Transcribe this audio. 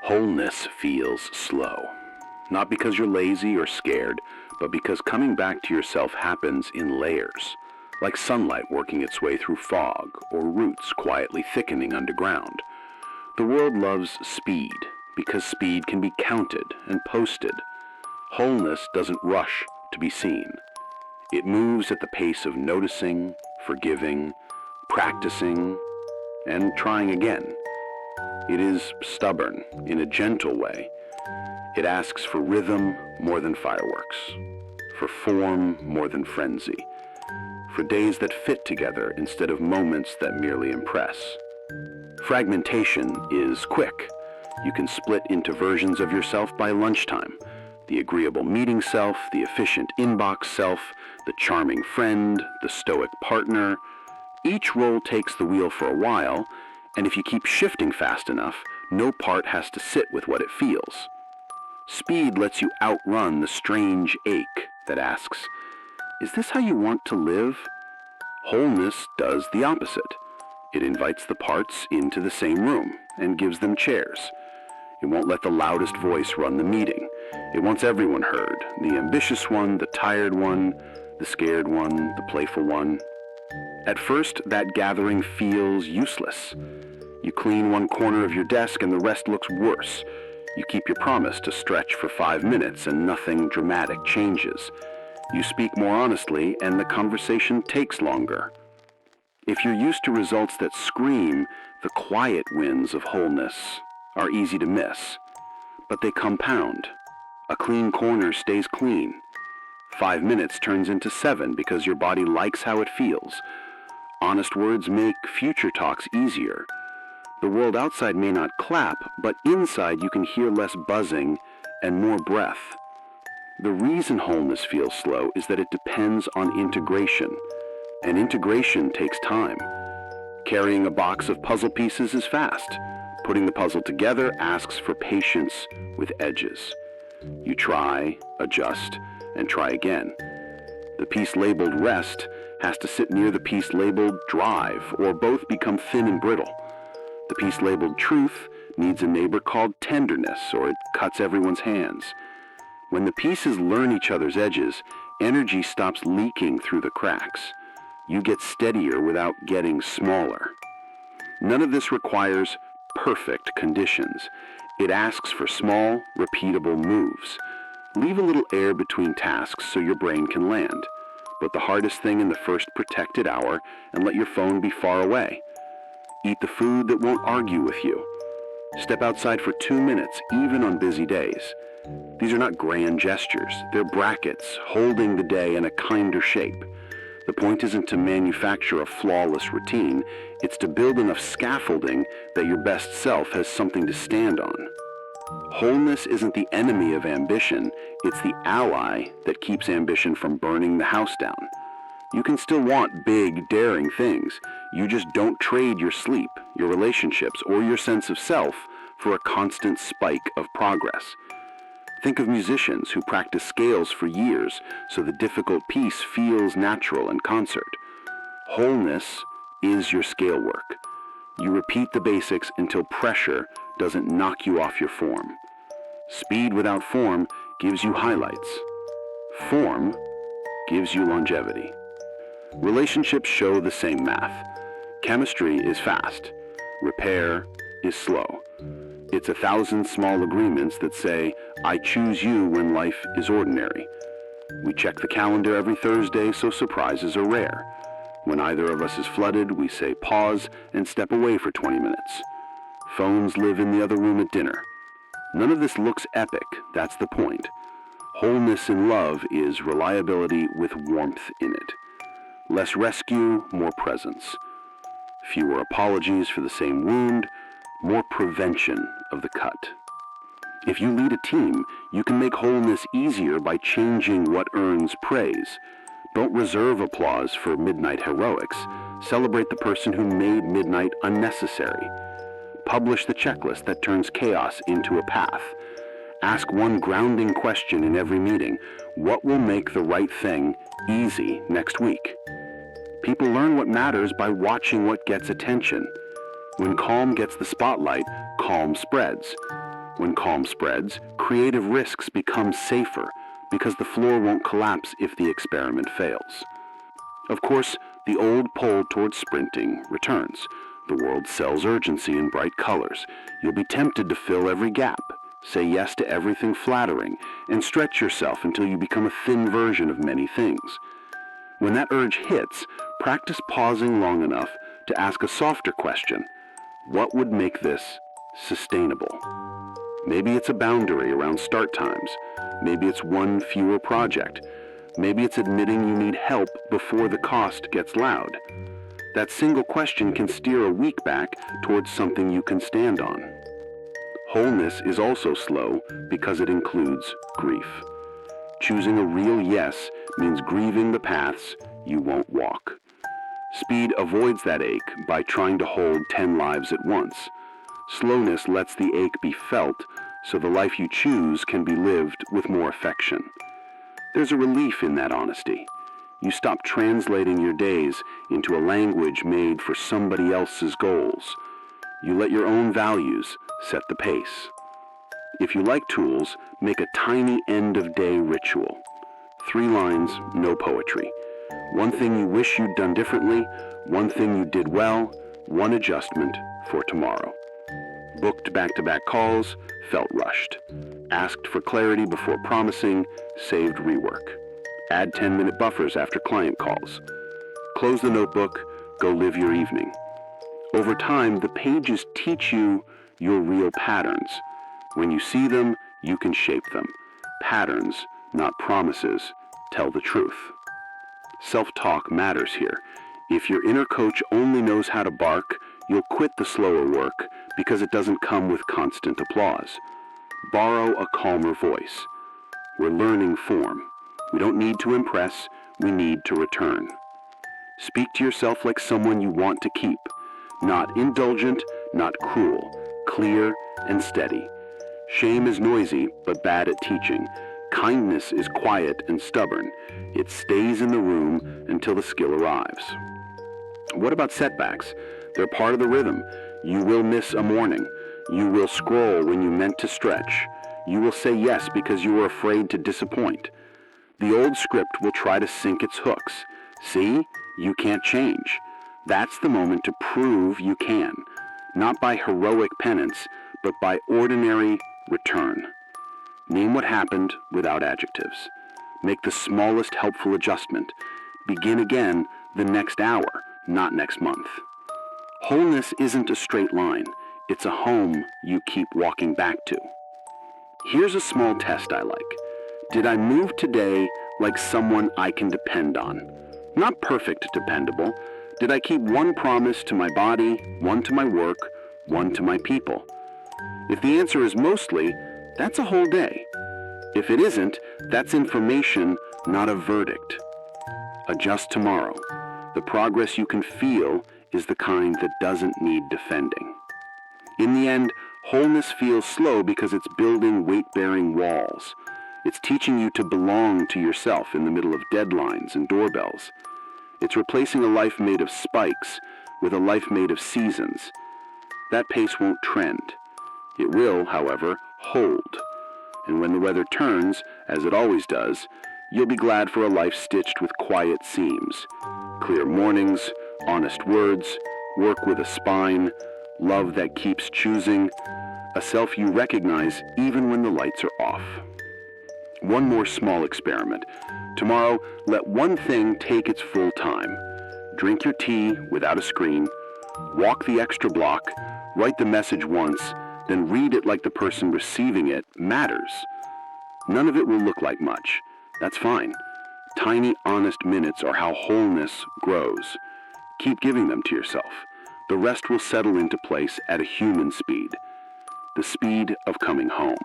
Wholeness feels slow. Not because you're lazy or scared, but because coming back to yourself happens in layers, like sunlight working its way through fog or roots quietly thickening underground. The world loves speed because speed can be counted and posted. Wholeness doesn't rush to be seen. It moves at the pace of noticing, forgiving, practicing, and trying again. It is stubborn in a gentle way. It asks for rhythm more than fireworks, for form more than frenzy, for days that fit together instead of moments that merely impress. Fragmentation is quick. You can split into versions of yourself by lunchtime. The agreeable meeting self, the efficient inbox self, the charming friend, the stoic partner. Each role takes the wheel for a while, and if you keep shifting fast enough, no part has to sit with what it feels. Speed lets you outrun the strange ache that asks, is this how you want to live? Wholeness does the opposite. It invites the parts into the same room and gives them chairs. It won't let the loudest voice run the meeting. It wants everyone heard, the ambitious one, the tired one, the scared one, the playful one. At first, that gathering feels useless. You clean one corner of your desk and the rest looks worse. You keep your promise to stretch for 5 minutes and nothing dramatic changes. You speak more honestly and the conversation takes longer. If you're used to results that scream, the quiet wins of wholeness are easy to miss, but they compound. A clean corner stays clean. 5 minutes turns into 7 because your body likes how it feels. Honest words make future talks easier. The world outside may not clap, but inside you can hear less buzzing and more breath. The reason wholeness feels slow is that it depends on integration, and integration takes time. Carrying a box of puzzle pieces is fast. Putting the puzzle together asks for patience with edges. You try, adjust, and try again. The piece labeled rest has to sit near the piece labeled drive, or both become thin and brittle. The piece labeled truth needs a neighbor called tenderness, or it cuts everyone's hands. When the pieces learn each other's edges, energy stops leaking through the cracks. You get steadier without getting smaller. None of this requires perfect conditions. It asks for small, repeatable moves. Leave a little air between tasks so your brain can land. Put the hardest thing in the first protected hour and let your phone be far away. Eat the food that won't argue with you. Step outside for 2 minutes, even on busy days. These are not grand gestures. They're brackets holding the day in a kinder shape. The point isn't to manufacture a flawless routine. It's to build enough scaffolding that your best self has something to stand on. Wholeness isn't the enemy of ambition. It's the ally that keeps ambition from burning the house down. You can still want big, daring things. You just don't trade your sleep, your relationships, or your sense of self for a constant spike of progress. Think of musicians who practice scales for years so the difficult piece feels natural in concert. Wholeness is your scale work. You repeat the basics until pressure doesn't knock you off your form. Speed without form gives you highlights. Form gives you longevity. Relationships show the same math. Chemistry is fast. Repair is slow. It's 1,000 small agreements that say, I choose you when life is ordinary. We check the calendar every Thursday, so surprises are rare. When either of us is flooded, we say pause and step away for 20 minutes. Phones live in the other room at dinner. None of this looks epic, that's the point. Wholeness in love is reliability with warmth in it. Less rescue, more presence. Fewer apologies for the same wound, more prevention of the cut. If you lead a team, you can make wholeness easier by changing what earns praise. Don't reserve applause for midnight heroics. Celebrate the person who made midnight unnecessary. Publish the checklist that turns chaos into a path. Ask one grounding question in every meeting. What will make the right thing easy next week? People learn what matters by watching what gets attention. When calm gets the spotlight, calm spreads. When calm spreads, creative risks become safer because the floor won't collapse if the experiment fails. Of course, the old pull towards sprinting returns. The world sells urgency in bright colors. You'll be tempted to fill every gap, say yes to everything flattering, and stretch yourself until you become a thin version of many things. When that urge hits, practice pausing long enough to ask a softer question. What would make this sustainable? Maybe it's a boundary around start times. Maybe it's one fewer project. Maybe it's admitting you need help before the cost gets loud. That single question can steer a week back towards something you can stand on. Wholeness is also slow because it includes grief. Choosing a real yes means grieving the paths you won't walk. Speed avoids that ache by trying to hold 10 lives at once. Slowness lets the ache be felt so the life you choose can be lived with more affection. There's a relief in that honesty. You stop translating your days into a language made for somebody else's goals. You let your own values set the pace. If you like tools, make a tiny end-of-day ritual. 3 lines, no poetry. One thing you wish you'd done differently, one thing you did well, one adjustment for tomorrow. Booked back-to-back calls, felt rushed. Asked for clarity before promising, saved rework. Add 10-minute buffers after client calls. Close the notebook, go live your evening. Over time, the pages teach you your real patterns. When you see them, you can shape them. Patterns, not promises, tell the truth. Self-talk matters here. If your inner coach only knows how to bark, you'll quit the slower work because it doesn't come with constant applause. Borrow a calmer voice. We're learning form. We don't need to impress, we need to return. Speak to yourself like someone you want to keep. Not indulgent, not cruel. Clear and steady. Shame is noisy, but bad at teaching. Kindness is quiet and stubborn. It stays in the room until the skill arrives. What about setbacks? They're part of the rhythm. You will miss a morning. You will scroll when you meant to stretch. You will say yes because you were afraid to disappoint. The old script will try to sink its hooks. See? You can't change. That's the moment to prove you can. Not by heroic penance, but by ordinary return. Name what happened without adjectives. Make the smallest helpful adjustment. Begin again the next hour, not next month. Wholeness isn't a straight line. It's a home you keep walking back to. Here's a small test I like. Did I move today like someone I can depend on? Not perfect dependable. Did I keep one promise to my body, one to my work, one to my people? If the answer is mostly, that's a whole day. If it isn't, that's information, not a verdict. Adjust tomorrow. The progress you can feel is the kind that doesn't need defending. In the end, wholeness feels slow because it's building weight-bearing walls. It's teaching you to belong to yourself in the middle of deadlines and doorbells. It's replacing a life made of spikes with a life made of seasons. That pace won't trend. It will, however, hold. And when the weather turns, as it always does, you'll be glad for a life stitched with quiet seams. Clear mornings, honest words, work with a spine, love that keeps choosing, a self you recognize even when the lights are off. One more small experiment. Tomorrow, let one thing take its full time. Drink your tea without a screen, walk the extra block, write the message once, then read it like the person receiving it matters. None of it will look like much. That's fine. Tiny, honest minutes are how wholeness grows. Keep giving them to yourself. The rest will settle into place at a human speed. The speed of coming home.